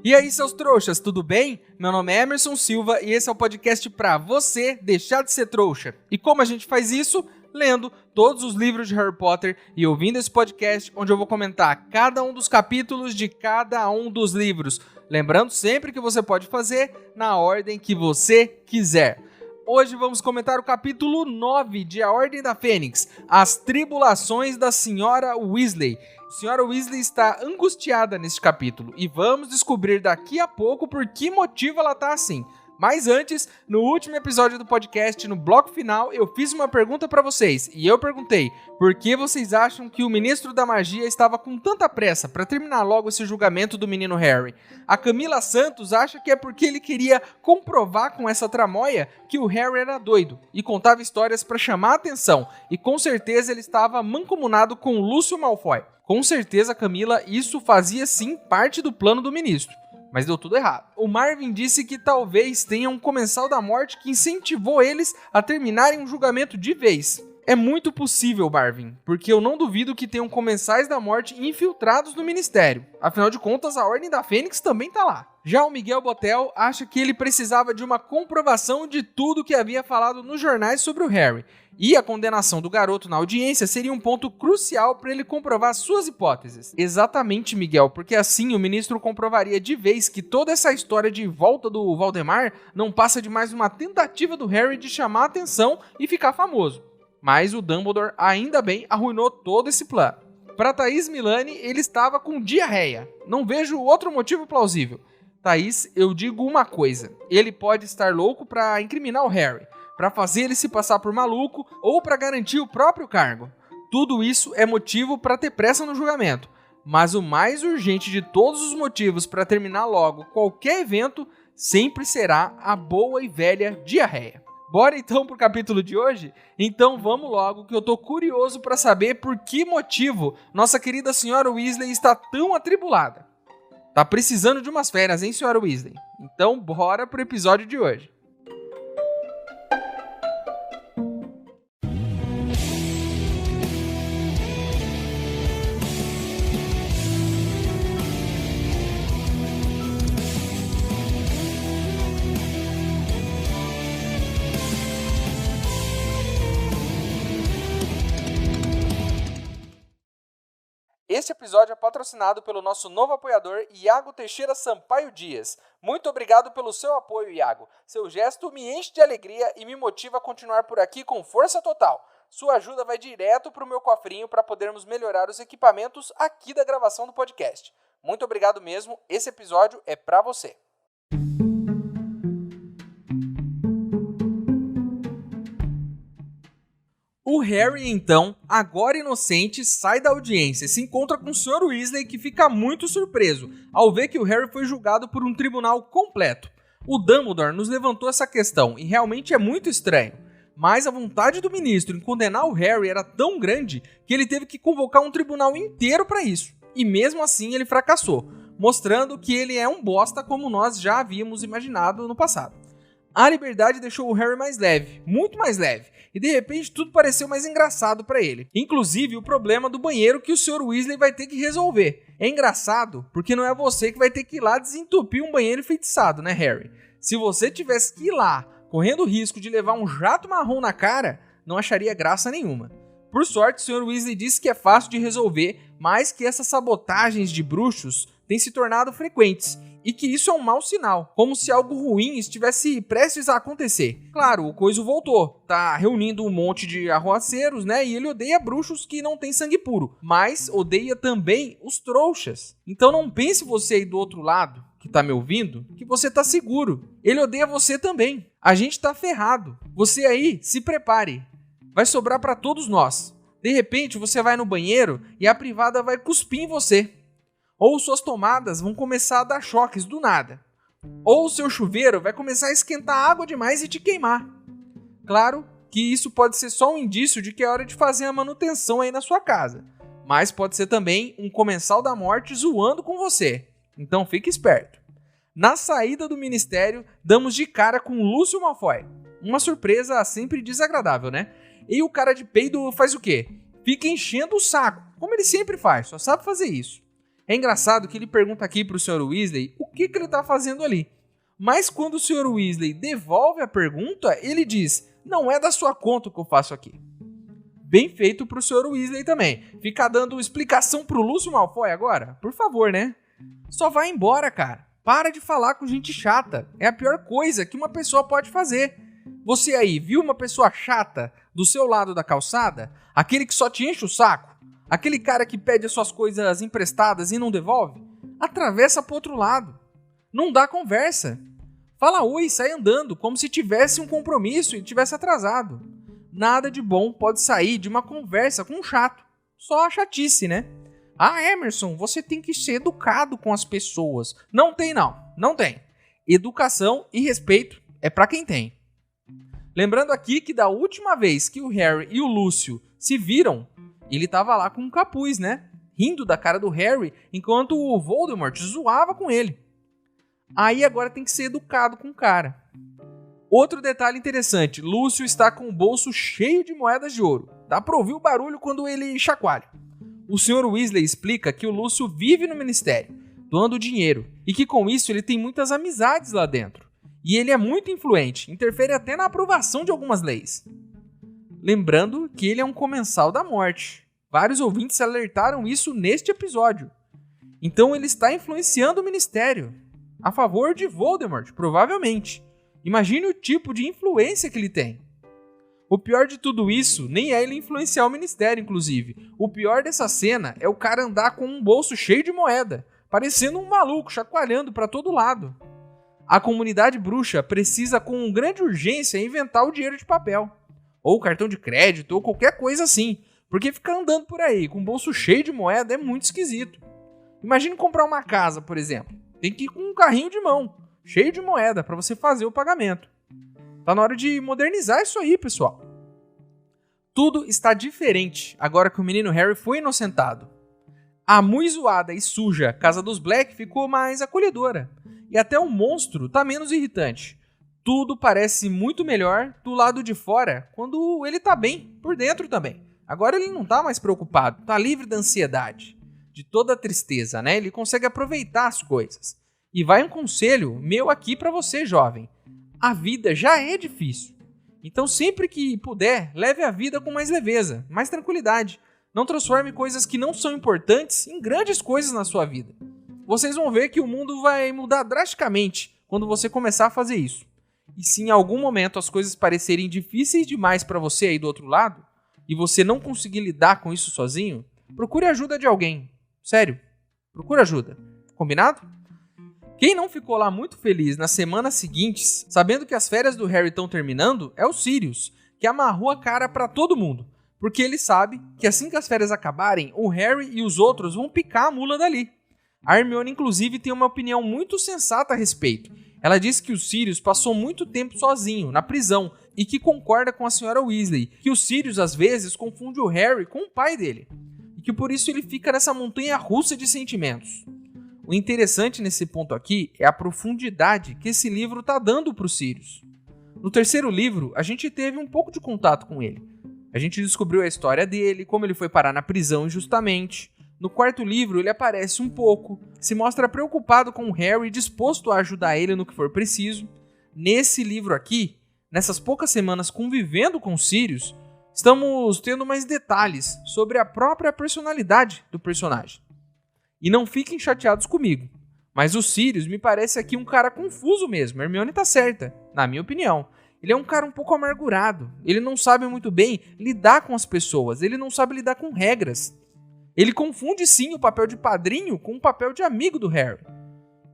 E aí, seus trouxas, tudo bem? Meu nome é Emerson Silva e esse é o podcast pra você deixar de ser trouxa. E como a gente faz isso? Lendo todos os livros de Harry Potter e ouvindo esse podcast onde eu vou comentar cada um dos capítulos de cada um dos livros. Lembrando sempre que você pode fazer na ordem que você quiser. Hoje vamos comentar o capítulo 9 de A Ordem da Fênix, As Tribulações da Senhora Weasley. A Senhora Weasley está angustiada neste capítulo e vamos descobrir daqui a pouco por que motivo ela está assim. Mas antes, no último episódio do podcast, no bloco final, eu fiz uma pergunta para vocês. E eu perguntei, por que vocês acham que o Ministro da Magia estava com tanta pressa para terminar logo esse julgamento do menino Harry? A Camila Santos acha que é porque ele queria comprovar com essa tramóia que o Harry era doido e contava histórias para chamar a atenção. E com certeza ele estava mancomunado com Lúcio Malfoy. Com certeza, Camila, isso fazia sim parte do plano do ministro. Mas deu tudo errado. O Marvin disse que talvez tenha um comensal da morte que incentivou eles a terminarem um julgamento de vez. É muito possível, Marvin, porque eu não duvido que tenham comensais da morte infiltrados no ministério. Afinal de contas, a Ordem da Fênix também tá lá. Já o Miguel Botel acha que ele precisava de uma comprovação de tudo que havia falado nos jornais sobre o Harry. E a condenação do garoto na audiência seria um ponto crucial para ele comprovar suas hipóteses. Exatamente, Miguel, porque assim o ministro comprovaria de vez que toda essa história de volta do Valdemar não passa de mais uma tentativa do Harry de chamar a atenção e ficar famoso. Mas o Dumbledore, ainda bem, arruinou todo esse plano. Para Thaís Milani, ele estava com diarreia. Não vejo outro motivo plausível. Thaís, eu digo uma coisa. Ele pode estar louco para incriminar o Harry, para fazer ele se passar por maluco ou para garantir o próprio cargo. Tudo isso é motivo para ter pressa no julgamento. Mas o mais urgente de todos os motivos para terminar logo qualquer evento sempre será a boa e velha diarreia. Bora então pro capítulo de hoje? Então vamos logo, que eu tô curioso para saber por que motivo nossa querida senhora Weasley está tão atribulada. Tá precisando de umas férias, hein, senhora Weasley? Então bora pro episódio de hoje. Este episódio é patrocinado pelo nosso novo apoiador, Iago Teixeira Sampaio Dias. Muito obrigado pelo seu apoio, Iago. Seu gesto me enche de alegria e me motiva a continuar por aqui com força total. Sua ajuda vai direto para o meu cofrinho para podermos melhorar os equipamentos aqui da gravação do podcast. Muito obrigado mesmo, esse episódio é para você. O Harry, então, agora inocente, sai da audiência e se encontra com o Sr. Weasley, que fica muito surpreso ao ver que o Harry foi julgado por um tribunal completo. O Dumbledore nos levantou essa questão e realmente é muito estranho, mas a vontade do ministro em condenar o Harry era tão grande que ele teve que convocar um tribunal inteiro para isso. E mesmo assim ele fracassou, mostrando que ele é um bosta como nós já havíamos imaginado no passado. A liberdade deixou o Harry mais leve, muito mais leve, e de repente tudo pareceu mais engraçado para ele. Inclusive o problema do banheiro que o Sr. Weasley vai ter que resolver. É engraçado porque não é você que vai ter que ir lá desentupir um banheiro enfeitiçado, né, Harry? Se você tivesse que ir lá, correndo o risco de levar um jato marrom na cara, não acharia graça nenhuma. Por sorte, o Sr. Weasley disse que é fácil de resolver, mas que essas sabotagens de bruxos têm se tornado frequentes. E que isso é um mau sinal, como se algo ruim estivesse prestes a acontecer. Claro, o Coiso voltou, tá reunindo um monte de arruaceiros, né? E ele odeia bruxos que não têm sangue puro, mas odeia também os trouxas. Então não pense você aí do outro lado, que tá me ouvindo, que você tá seguro. Ele odeia você também. A gente tá ferrado. Você aí, se prepare. Vai sobrar pra todos nós. De repente, você vai no banheiro e a privada vai cuspir em você. Ou suas tomadas vão começar a dar choques do nada. Ou o seu chuveiro vai começar a esquentar água demais e te queimar. Claro que isso pode ser só um indício de que é hora de fazer a manutenção aí na sua casa. Mas pode ser também um comensal da morte zoando com você. Então fique esperto. Na saída do ministério, damos de cara com Lúcio Malfoy. Uma surpresa sempre desagradável, né? E o cara de peido faz o quê? Fica enchendo o saco, como ele sempre faz, só sabe fazer isso. É engraçado que ele pergunta aqui pro Sr. Weasley o que ele tá fazendo ali. Mas quando o Sr. Weasley devolve a pergunta, ele diz: não é da sua conta o que eu faço aqui. Bem feito pro Sr. Weasley também. Ficar dando explicação pro Lúcio Malfoy agora? Por favor, né? Só vai embora, cara. Para de falar com gente chata. É a pior coisa que uma pessoa pode fazer. Você aí, viu uma pessoa chata do seu lado da calçada? Aquele que só te enche o saco? Aquele cara que pede as suas coisas emprestadas e não devolve? Atravessa pro outro lado. Não dá conversa. Fala oi e sai andando, como se tivesse um compromisso e tivesse atrasado. Nada de bom pode sair de uma conversa com um chato. Só a chatice, né? Ah, Emerson, você tem que ser educado com as pessoas. Não tem, não. Não tem. Educação e respeito é pra quem tem. Lembrando aqui que da última vez que o Harry e o Lúcio se viram, ele tava lá com um capuz, né? Rindo da cara do Harry, enquanto o Voldemort zoava com ele. Aí agora tem que ser educado com o cara. Outro detalhe interessante, Lúcio está com o bolso cheio de moedas de ouro. Dá pra ouvir o barulho quando ele chacoalha. O Sr. Weasley explica que o Lúcio vive no ministério, doando dinheiro, e que com isso ele tem muitas amizades lá dentro. E ele é muito influente, interfere até na aprovação de algumas leis. Lembrando que ele é um comensal da morte. Vários ouvintes alertaram isso neste episódio. Então ele está influenciando o ministério, a favor de Voldemort, provavelmente. Imagine o tipo de influência que ele tem. O pior de tudo isso nem é ele influenciar o ministério, inclusive. O pior dessa cena é o cara andar com um bolso cheio de moeda, parecendo um maluco, chacoalhando para todo lado. A comunidade bruxa precisa com grande urgência inventar o dinheiro de papel, ou cartão de crédito, ou qualquer coisa assim, porque ficar andando por aí com um bolso cheio de moeda é muito esquisito. Imagine comprar uma casa, por exemplo. Tem que ir com um carrinho de mão, cheio de moeda, para você fazer o pagamento. Tá na hora de modernizar isso aí, pessoal. Tudo está diferente agora que o menino Harry foi inocentado. A muito zoada e suja casa dos Black ficou mais acolhedora. E até o monstro tá menos irritante. Tudo parece muito melhor do lado de fora quando ele tá bem, por dentro também. Agora ele não tá mais preocupado, tá livre da ansiedade, de toda a tristeza, né? Ele consegue aproveitar as coisas. E vai um conselho meu aqui pra você, jovem. A vida já é difícil. Então sempre que puder, leve a vida com mais leveza, mais tranquilidade. Não transforme coisas que não são importantes em grandes coisas na sua vida. Vocês vão ver que o mundo vai mudar drasticamente quando você começar a fazer isso. E se em algum momento as coisas parecerem difíceis demais para você aí do outro lado, e você não conseguir lidar com isso sozinho, procure ajuda de alguém. Sério, procure ajuda. Combinado? Quem não ficou lá muito feliz nas semanas seguintes, sabendo que as férias do Harry estão terminando, é o Sirius, que amarrou a cara para todo mundo, porque ele sabe que assim que as férias acabarem, o Harry e os outros vão picar a mula dali. A Hermione, inclusive, tem uma opinião muito sensata a respeito. Ela diz que o Sirius passou muito tempo sozinho, na prisão, e que concorda com a senhora Weasley, que o Sirius às vezes confunde o Harry com o pai dele, e que por isso ele fica nessa montanha russa de sentimentos. O interessante nesse ponto aqui é a profundidade que esse livro está dando para o Sirius. No terceiro livro, a gente teve um pouco de contato com ele. A gente descobriu a história dele, como ele foi parar na prisão injustamente. No quarto livro, ele aparece um pouco, se mostra preocupado com o Harry e disposto a ajudar ele no que for preciso. Nesse livro aqui, nessas poucas semanas convivendo com o Sirius, estamos tendo mais detalhes sobre a própria personalidade do personagem. E não fiquem chateados comigo, mas o Sirius me parece aqui um cara confuso mesmo. A Hermione tá certa, na minha opinião. Ele é um cara um pouco amargurado, ele não sabe muito bem lidar com as pessoas, ele não sabe lidar com regras. Ele confunde sim o papel de padrinho com o papel de amigo do Harry.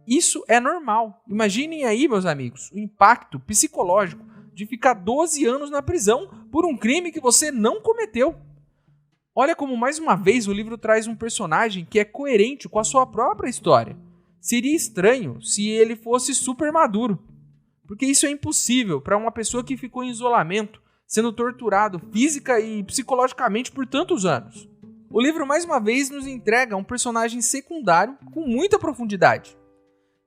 Isso é normal. Imaginem aí, meus amigos, o impacto psicológico de ficar 12 anos na prisão por um crime que você não cometeu. Olha como mais uma vez o livro traz um personagem que é coerente com a sua própria história. Seria estranho se ele fosse super maduro, porque isso é impossível para uma pessoa que ficou em isolamento, sendo torturado física e psicologicamente por tantos anos. O livro mais uma vez nos entrega um personagem secundário com muita profundidade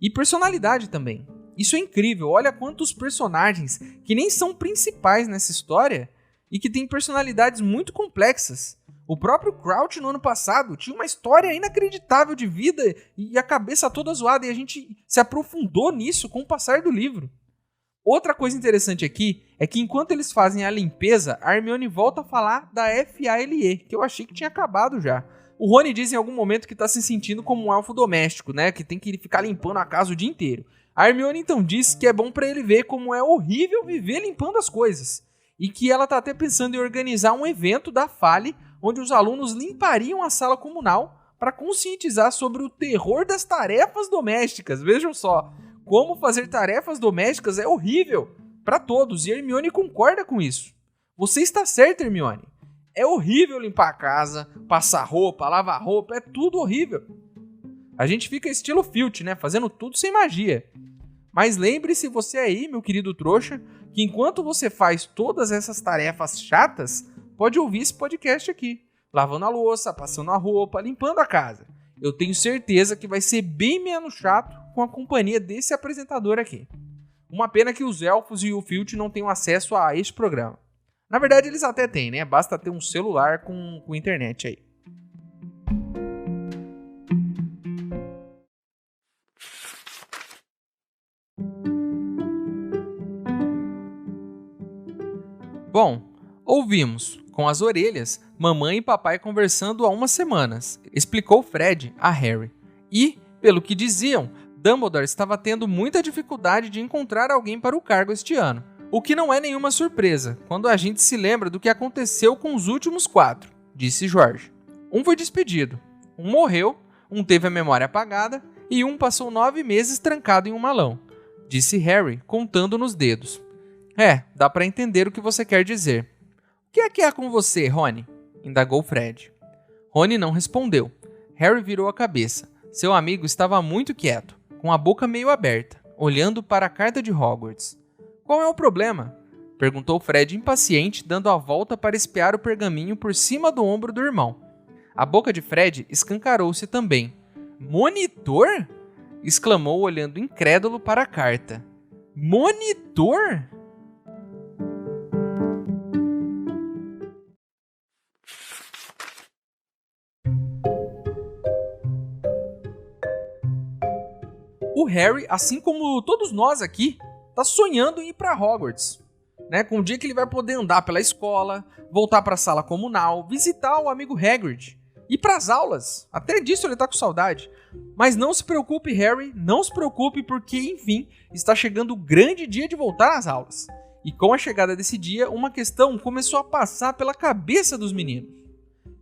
e personalidade também. Isso é incrível, olha quantos personagens que nem são principais nessa história e que têm personalidades muito complexas. O próprio Crouch no ano passado tinha uma história inacreditável de vida e a cabeça toda zoada, e a gente se aprofundou nisso com o passar do livro. Outra coisa interessante aqui é que enquanto eles fazem a limpeza, a Hermione volta a falar da FALE, que eu achei que tinha acabado já. O Rony diz em algum momento que está se sentindo como um elfo doméstico, né? Que tem que ficar limpando a casa o dia inteiro. A Hermione então diz que é bom para ele ver como é horrível viver limpando as coisas. E que ela tá até pensando em organizar um evento da FALE, onde os alunos limpariam a sala comunal para conscientizar sobre o terror das tarefas domésticas. Vejam só, como fazer tarefas domésticas é horrível para todos, e a Hermione concorda com isso. Você está certa, Hermione. É horrível limpar a casa, passar roupa, lavar roupa, é tudo horrível. A gente fica estilo Filch, né, fazendo tudo sem magia. Mas lembre-se você aí, meu querido trouxa, que enquanto você faz todas essas tarefas chatas, pode ouvir esse podcast aqui, lavando a louça, passando a roupa, limpando a casa. Eu tenho certeza que vai ser bem menos chato com a companhia desse apresentador aqui. Uma pena que os elfos e o Filch não tenham acesso a este programa. Na verdade, eles até têm, né? Basta ter um celular com internet aí. Bom, ouvimos, com as orelhas, mamãe e papai conversando há umas semanas, explicou Fred a Harry. E, pelo que diziam, Dumbledore estava tendo muita dificuldade de encontrar alguém para o cargo este ano. O que não é nenhuma surpresa, quando a gente se lembra do que aconteceu com os últimos 4, disse George. Um foi despedido, um morreu, um teve a memória apagada e um passou 9 meses trancado em um malão, disse Harry, contando nos dedos. Dá pra entender o que você quer dizer. O que há com você, Rony? Indagou Fred. Rony não respondeu. Harry virou a cabeça. Seu amigo estava muito quieto, com a boca meio aberta, olhando para a carta de Hogwarts. Qual é o problema? Perguntou Fred impaciente, dando a volta para espiar o pergaminho por cima do ombro do irmão. A boca de Fred escancarou-se também. Monitor? Exclamou olhando incrédulo para a carta. Monitor? O Harry, assim como todos nós aqui, tá sonhando em ir para Hogwarts, né? Com o dia que ele vai poder andar pela escola, voltar para a sala comunal, visitar o amigo Hagrid, ir para as aulas. Até disso ele tá com saudade. Mas não se preocupe, Harry, não se preocupe, porque, enfim, está chegando o grande dia de voltar às aulas. E com a chegada desse dia, uma questão começou a passar pela cabeça dos meninos.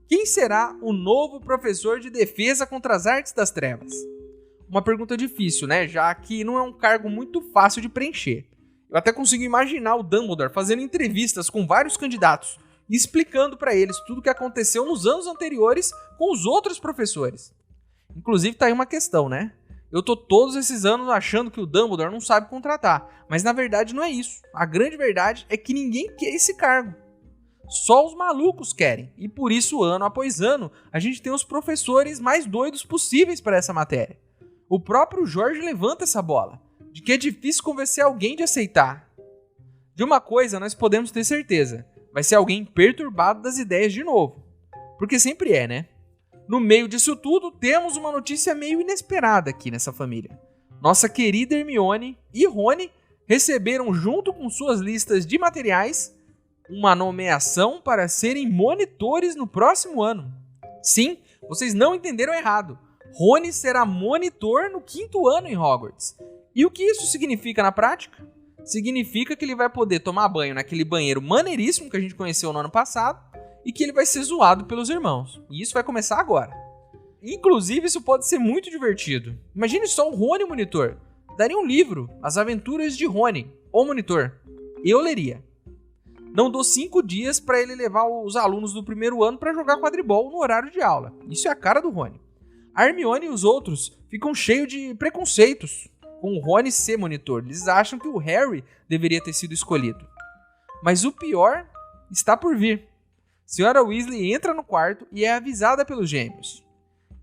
Quem será o novo professor de defesa contra as artes das trevas? Uma pergunta difícil, né? Já que não é um cargo muito fácil de preencher. Eu até consigo imaginar o Dumbledore fazendo entrevistas com vários candidatos e explicando para eles tudo o que aconteceu nos anos anteriores com os outros professores. Inclusive tá aí uma questão, né? Eu tô todos esses anos achando que o Dumbledore não sabe contratar, mas na verdade não é isso. A grande verdade é que ninguém quer esse cargo. Só os malucos querem, e por isso ano após ano a gente tem os professores mais doidos possíveis para essa matéria. O próprio Jorge levanta essa bola, de que é difícil convencer alguém de aceitar. De uma coisa nós podemos ter certeza, vai ser alguém perturbado das ideias de novo. Porque sempre é, né? No meio disso tudo, temos uma notícia meio inesperada aqui nessa família. Nossa querida Hermione e Rony receberam, junto com suas listas de materiais, uma nomeação para serem monitores no próximo ano. Sim, vocês não entenderam errado. Rony será monitor no 5º ano em Hogwarts. E o que isso significa na prática? Significa que ele vai poder tomar banho naquele banheiro maneiríssimo que a gente conheceu no ano passado e que ele vai ser zoado pelos irmãos. E isso vai começar agora. Inclusive, isso pode ser muito divertido. Imagine só o Rony monitor. Daria um livro, As Aventuras de Rony, o Monitor. Eu leria. Não dou 5 dias para ele levar os alunos do 1º ano para jogar quadribol no horário de aula. Isso é a cara do Rony. A Hermione e os outros ficam cheios de preconceitos com o Rony ser monitor. Eles acham que o Harry deveria ter sido escolhido. Mas o pior está por vir. Senhora Weasley entra no quarto e é avisada pelos gêmeos.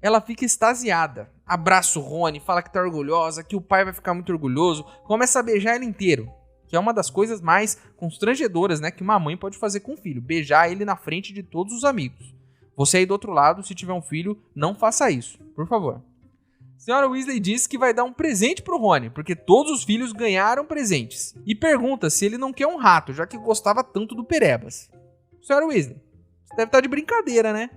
Ela fica extasiada. Abraça o Rony, fala que tá orgulhosa, que o pai vai ficar muito orgulhoso. Começa a beijar ele inteiro. Que é uma das coisas mais constrangedoras, né, que uma mãe pode fazer com o filho. Beijar ele na frente de todos os amigos. Você aí do outro lado, se tiver um filho, não faça isso, por favor. Senhora Weasley diz que vai dar um presente pro Rony, porque todos os filhos ganharam presentes. E pergunta se ele não quer um rato, já que gostava tanto do Perebas. Senhora Weasley, você deve estar de brincadeira, né?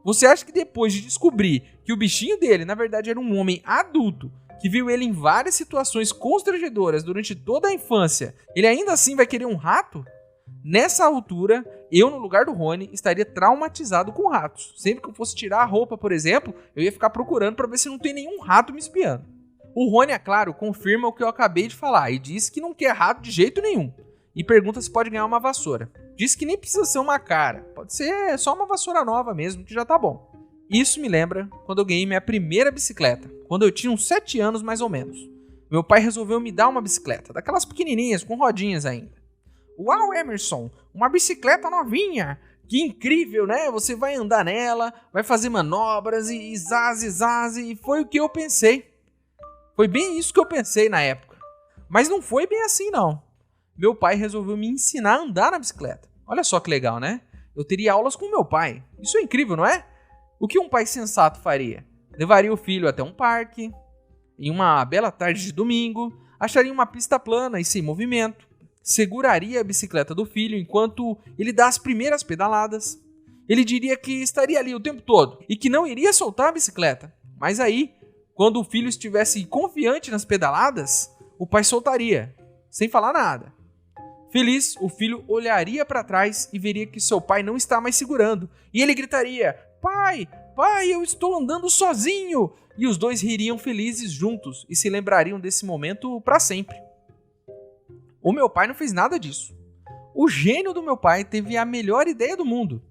Você acha que depois de descobrir que o bichinho dele, na verdade, era um homem adulto, que viu ele em várias situações constrangedoras durante toda a infância, ele ainda assim vai querer um rato? Nessa altura, eu, no lugar do Rony, estaria traumatizado com ratos. Sempre que eu fosse tirar a roupa, por exemplo, eu ia ficar procurando para ver se não tem nenhum rato me espiando. O Rony, é claro, confirma o que eu acabei de falar e diz que não quer rato de jeito nenhum. E pergunta se pode ganhar uma vassoura. Diz que nem precisa ser uma cara, pode ser só uma vassoura nova mesmo, que já tá bom. Isso me lembra quando eu ganhei minha primeira bicicleta, quando eu tinha uns 7 anos mais ou menos. Meu pai resolveu me dar uma bicicleta, daquelas pequenininhas, com rodinhas ainda. Uau, Emerson, uma bicicleta novinha! Que incrível, né? Você vai andar nela, vai fazer manobras e zaze, e foi o que eu pensei. Foi bem isso que eu pensei na época. Mas não foi bem assim, não. Meu pai resolveu me ensinar a andar na bicicleta. Olha só que legal, né? Eu teria aulas com meu pai. Isso é incrível, não é? O que um pai sensato faria? Levaria o filho até um parque, em uma bela tarde de domingo, acharia uma pista plana e sem movimento, seguraria a bicicleta do filho enquanto ele dá as primeiras pedaladas. Ele diria que estaria ali o tempo todo e que não iria soltar a bicicleta. Mas aí, quando o filho estivesse confiante nas pedaladas, o pai soltaria, sem falar nada. Feliz, o filho olharia para trás e veria que seu pai não está mais segurando. E ele gritaria: Pai, eu estou andando sozinho! E os dois ririam felizes juntos e se lembrariam desse momento para sempre. O meu pai não fez nada disso. O gênio do meu pai teve a melhor ideia do mundo.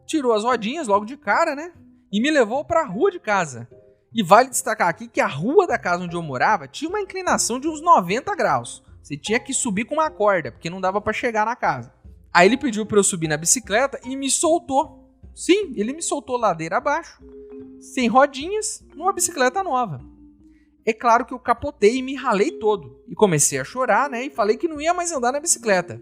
Tirou as rodinhas logo de cara, né? E me levou para a rua de casa. E vale destacar aqui que a rua da casa onde eu morava tinha uma inclinação de uns 90 graus. Você tinha que subir com uma corda, porque não dava para chegar na casa. Aí ele pediu para eu subir na bicicleta e me soltou. Sim, ele me soltou ladeira abaixo, sem rodinhas, numa bicicleta nova. É claro que eu capotei e me ralei todo. E comecei a chorar, né? E falei que não ia mais andar na bicicleta.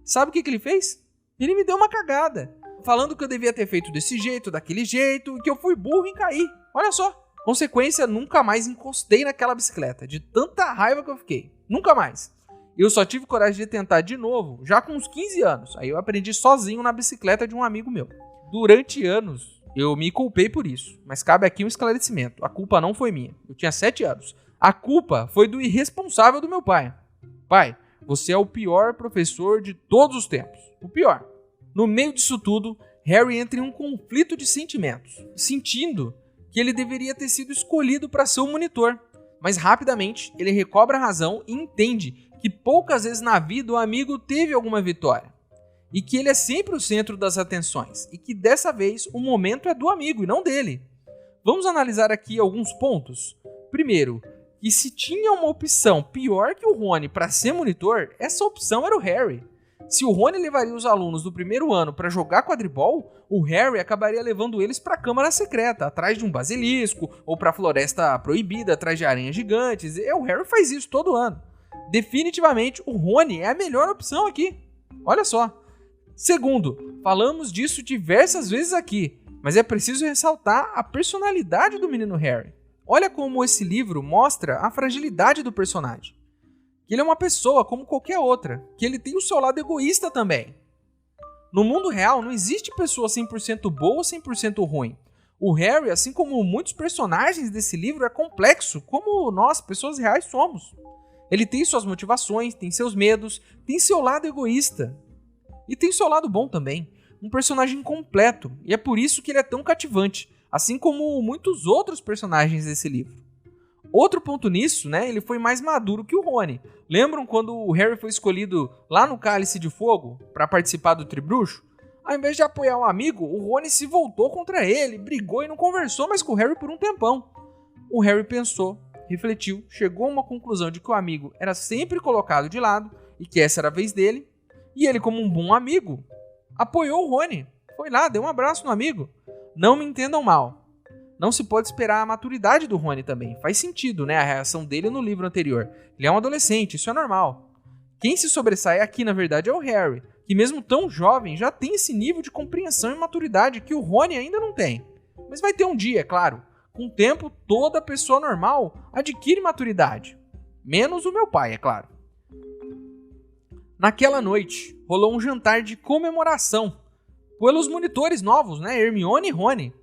Sabe o que ele fez? Ele me deu uma cagada, falando que eu devia ter feito desse jeito, daquele jeito, e que eu fui burro em cair. Olha só. Consequência, nunca mais encostei naquela bicicleta, de tanta raiva que eu fiquei. Nunca mais. Eu só tive coragem de tentar de novo, já com uns 15 anos. Aí eu aprendi sozinho na bicicleta de um amigo meu. Durante anos, eu me culpei por isso, mas cabe aqui um esclarecimento. A culpa não foi minha. Eu tinha 7 anos. A culpa foi do irresponsável do meu pai. Pai, você é o pior professor de todos os tempos. O pior. No meio disso tudo, Harry entra em um conflito de sentimentos, sentindo que ele deveria ter sido escolhido para ser o monitor. Mas rapidamente, ele recobra a razão e entende que poucas vezes na vida o amigo teve alguma vitória. E que ele é sempre o centro das atenções. E que dessa vez o momento é do amigo e não dele. Vamos analisar aqui alguns pontos. Primeiro, que se tinha uma opção pior que o Rony para ser monitor, essa opção era o Harry. Se o Rony levaria os alunos do primeiro ano para jogar quadribol, o Harry acabaria levando eles para a Câmara Secreta, atrás de um basilisco, ou para a Floresta Proibida, atrás de aranhas gigantes. E o Harry faz isso todo ano. Definitivamente, o Rony é a melhor opção aqui. Olha só. Segundo, falamos disso diversas vezes aqui, mas é preciso ressaltar a personalidade do menino Harry. Olha como esse livro mostra a fragilidade do personagem. Que ele é uma pessoa como qualquer outra, que ele tem o seu lado egoísta também. No mundo real não existe pessoa 100% boa ou 100% ruim. O Harry, assim como muitos personagens desse livro, é complexo, como nós, pessoas reais, somos. Ele tem suas motivações, tem seus medos, tem seu lado egoísta. E tem seu lado bom também. Um personagem completo, e é por isso que ele é tão cativante, assim como muitos outros personagens desse livro. Outro ponto nisso, né, ele foi mais maduro que o Rony. Lembram quando o Harry foi escolhido lá no Cálice de Fogo para participar do Tribruxo? Ao invés de apoiar um amigo, o Rony se voltou contra ele, brigou e não conversou mais com o Harry por um tempão. O Harry pensou, refletiu, chegou a uma conclusão de que o amigo era sempre colocado de lado e que essa era a vez dele. E ele, como um bom amigo, apoiou o Rony. Foi lá, deu um abraço no amigo. Não me entendam mal. Não se pode esperar a maturidade do Rony também. Faz sentido, né? A reação dele no livro anterior. Ele é um adolescente, isso é normal. Quem se sobressai aqui, na verdade, é o Harry, que mesmo tão jovem já tem esse nível de compreensão e maturidade que o Rony ainda não tem. Mas vai ter um dia, é claro. Com o tempo, toda pessoa normal adquire maturidade. Menos o meu pai, é claro. Naquela noite, rolou um jantar de comemoração pelos monitores novos, né? Hermione e Rony.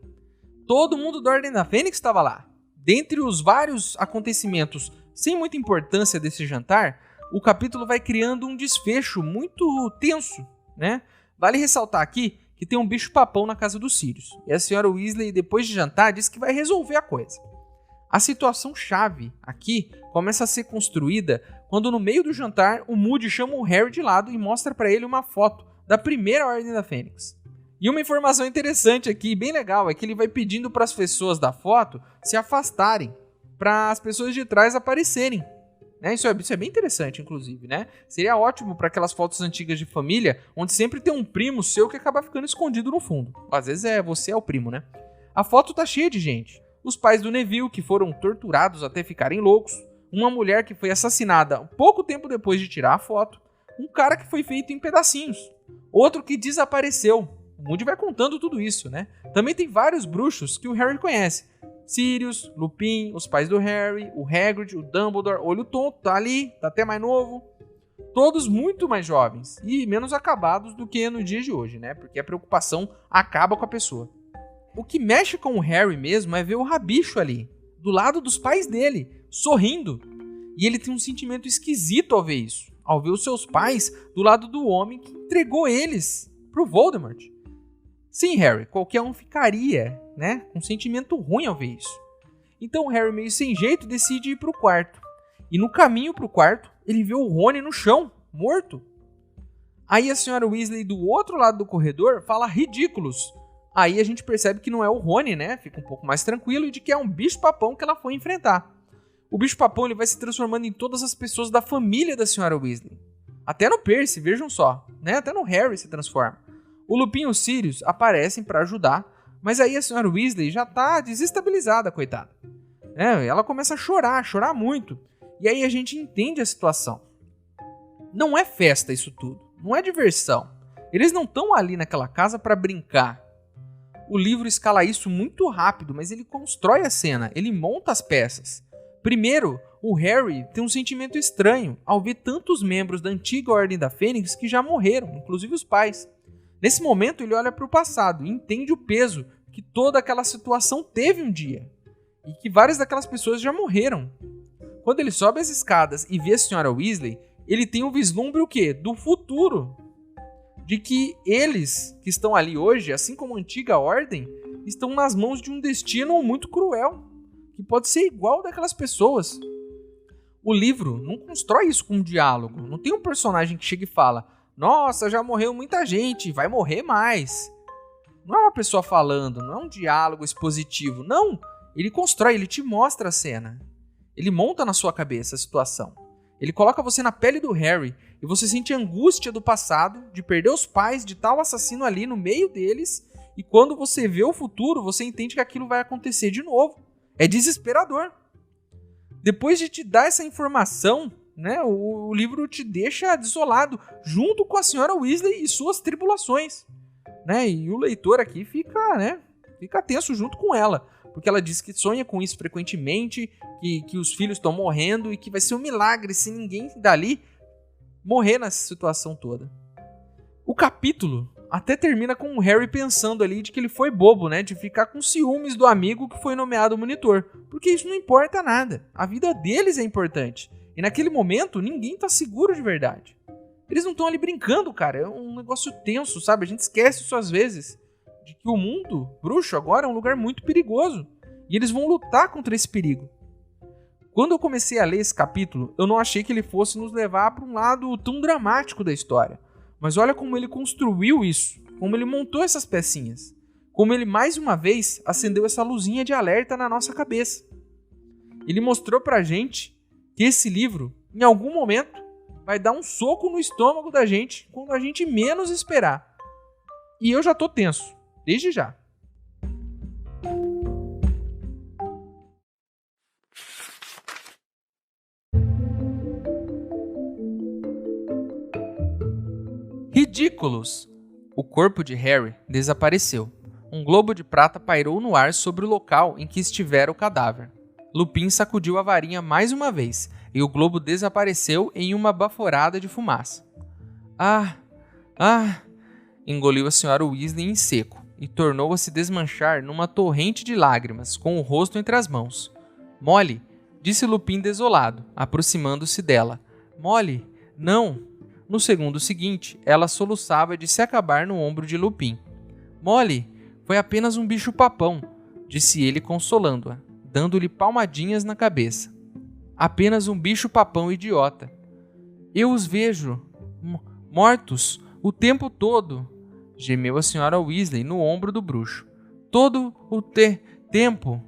Todo mundo da Ordem da Fênix estava lá. Dentre os vários acontecimentos sem muita importância desse jantar, o capítulo vai criando um desfecho muito tenso, né? Vale ressaltar aqui que tem um bicho-papão na casa dos Sirius. E a senhora Weasley, depois de jantar, diz que vai resolver a coisa. A situação chave aqui começa a ser construída quando no meio do jantar o Moody chama o Harry de lado e mostra para ele uma foto da primeira Ordem da Fênix. E uma informação interessante aqui, bem legal, é que ele vai pedindo para as pessoas da foto se afastarem, para as pessoas de trás aparecerem. Né? Isso é bem interessante, inclusive, né? Seria ótimo para aquelas fotos antigas de família, onde sempre tem um primo seu que acaba ficando escondido no fundo. Às vezes você é o primo, né? A foto tá cheia de gente. Os pais do Neville, que foram torturados até ficarem loucos. Uma mulher que foi assassinada pouco tempo depois de tirar a foto. Um cara que foi feito em pedacinhos. Outro que desapareceu. O Moody vai contando tudo isso, né? Também tem vários bruxos que o Harry conhece. Sirius, Lupin, os pais do Harry, o Hagrid, o Dumbledore, Olho Tonto, tá ali, tá até mais novo. Todos muito mais jovens e menos acabados do que no dia de hoje, né? Porque a preocupação acaba com a pessoa. O que mexe com o Harry mesmo é ver o Rabicho ali, do lado dos pais dele, sorrindo. E ele tem um sentimento esquisito ao ver isso, ao ver os seus pais do lado do homem que entregou eles pro Voldemort. Sim, Harry, qualquer um ficaria, né, com um sentimento ruim ao ver isso. Então o Harry, meio sem jeito, decide ir pro quarto. E no caminho pro quarto, ele vê o Rony no chão, morto. Aí a senhora Weasley, do outro lado do corredor, fala ridículos. Aí a gente percebe que não é o Rony, né? Fica um pouco mais tranquilo e de que é um bicho-papão que ela foi enfrentar. O bicho-papão ele vai se transformando em todas as pessoas da família da senhora Weasley. Até no Percy, vejam só, né? Até no Harry se transforma. O Lupin e o Sirius aparecem para ajudar, mas aí a senhora Weasley já tá desestabilizada, coitada. Ela começa a chorar muito. E aí a gente entende a situação. Não é festa isso tudo, não é diversão. Eles não estão ali naquela casa para brincar. O livro escala isso muito rápido, mas ele constrói a cena, ele monta as peças. Primeiro, o Harry tem um sentimento estranho ao ver tantos membros da antiga Ordem da Fênix que já morreram, inclusive os pais. Nesse momento, ele olha para o passado e entende o peso que toda aquela situação teve um dia. E que várias daquelas pessoas já morreram. Quando ele sobe as escadas e vê a senhora Weasley, ele tem um vislumbre o quê? Do futuro. De que eles, que estão ali hoje, assim como a antiga ordem, estão nas mãos de um destino muito cruel, que pode ser igual daquelas pessoas. O livro não constrói isso com um diálogo. Não tem um personagem que chega e fala: nossa, já morreu muita gente, vai morrer mais. Não é uma pessoa falando, não é um diálogo expositivo. Não, ele constrói, ele te mostra a cena. Ele monta na sua cabeça a situação. Ele coloca você na pele do Harry e você sente a angústia do passado, de perder os pais de tal assassino ali no meio deles, e quando você vê o futuro, você entende que aquilo vai acontecer de novo. É desesperador. Depois de te dar essa informação, né, o livro te deixa desolado, junto com a senhora Weasley e suas tribulações. Né? E o leitor aqui fica tenso junto com ela, porque ela diz que sonha com isso frequentemente, que os filhos estão morrendo e que vai ser um milagre se ninguém dali morrer nessa situação toda. O capítulo até termina com o Harry pensando ali de que ele foi bobo, né, de ficar com ciúmes do amigo que foi nomeado monitor, porque isso não importa nada, a vida deles é importante, e naquele momento ninguém tá seguro de verdade. Eles não estão ali brincando, cara, é um negócio tenso, sabe, a gente esquece isso às vezes, de que o mundo bruxo agora é um lugar muito perigoso, e eles vão lutar contra esse perigo. Quando eu comecei a ler esse capítulo, eu não achei que ele fosse nos levar para um lado tão dramático da história. Mas olha como ele construiu isso, como ele montou essas pecinhas, como ele mais uma vez acendeu essa luzinha de alerta na nossa cabeça. Ele mostrou pra gente que esse livro, em algum momento, vai dar um soco no estômago da gente quando a gente menos esperar. E eu já tô tenso, desde já. ridículos! O corpo de Harry desapareceu. Um globo de prata pairou no ar sobre o local em que estivera o cadáver. Lupin sacudiu a varinha mais uma vez, e o globo desapareceu em uma baforada de fumaça. Engoliu a Sra. Weasley em seco, e tornou a se desmanchar numa torrente de lágrimas, com o rosto entre as mãos. Molly, disse Lupin desolado, aproximando-se dela. Molly, não! No segundo seguinte, ela soluçava de se acabar no ombro de Lupin. Molly, foi apenas um bicho-papão, disse ele consolando-a, dando-lhe palmadinhas na cabeça. Apenas um bicho-papão idiota. Eu os vejo mortos o tempo todo, gemeu a Sra. Weasley no ombro do bruxo. Todo o tempo.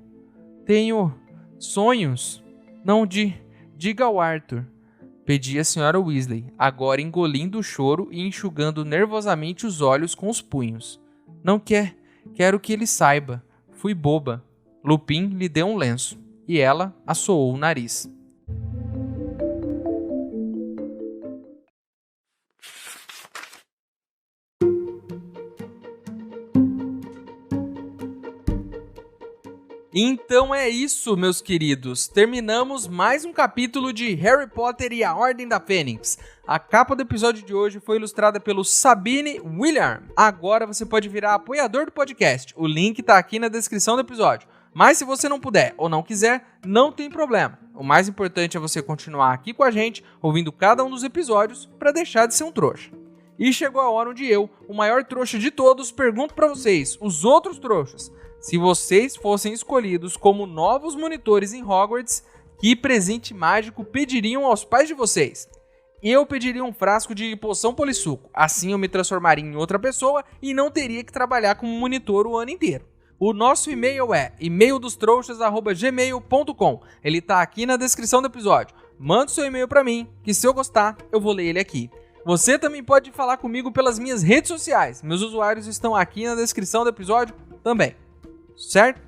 Tenho sonhos. Não diga ao Arthur, pedia a Sra. Weasley, agora engolindo o choro e enxugando nervosamente os olhos com os punhos. Não quero que ele saiba. Fui boba. Lupin lhe deu um lenço, e ela assoou o nariz. Então é isso, meus queridos. Terminamos mais um capítulo de Harry Potter e a Ordem da Fênix. A capa do episódio de hoje foi ilustrada pelo Sabine William. Agora você pode virar apoiador do podcast. O link tá aqui na descrição do episódio. Mas se você não puder ou não quiser, não tem problema. O mais importante é você continuar aqui com a gente, ouvindo cada um dos episódios, para deixar de ser um trouxa. E chegou a hora onde eu, o maior trouxa de todos, pergunto para vocês, os outros trouxas, se vocês fossem escolhidos como novos monitores em Hogwarts, que presente mágico pediriam aos pais de vocês? Eu pediria um frasco de poção polissuco, assim eu me transformaria em outra pessoa e não teria que trabalhar como monitor o ano inteiro. O nosso e-mail é emaildostrouxas@gmail.com. Ele tá aqui na descrição do episódio. Manda o seu e-mail para mim, que se eu gostar, eu vou ler ele aqui. Você também pode falar comigo pelas minhas redes sociais. Meus usuários estão aqui na descrição do episódio também. Certo?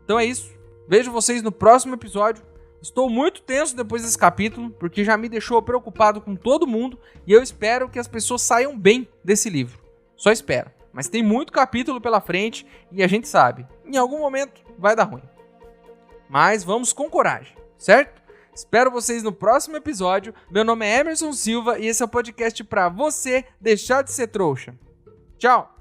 Então é isso. Vejo vocês no próximo episódio. Estou muito tenso depois desse capítulo, porque já me deixou preocupado com todo mundo e eu espero que as pessoas saiam bem desse livro. Só espero. Mas tem muito capítulo pela frente e a gente sabe, em algum momento vai dar ruim. Mas vamos com coragem, certo? Espero vocês no próximo episódio. Meu nome é Emerson Silva e esse é o podcast para você deixar de ser trouxa. Tchau!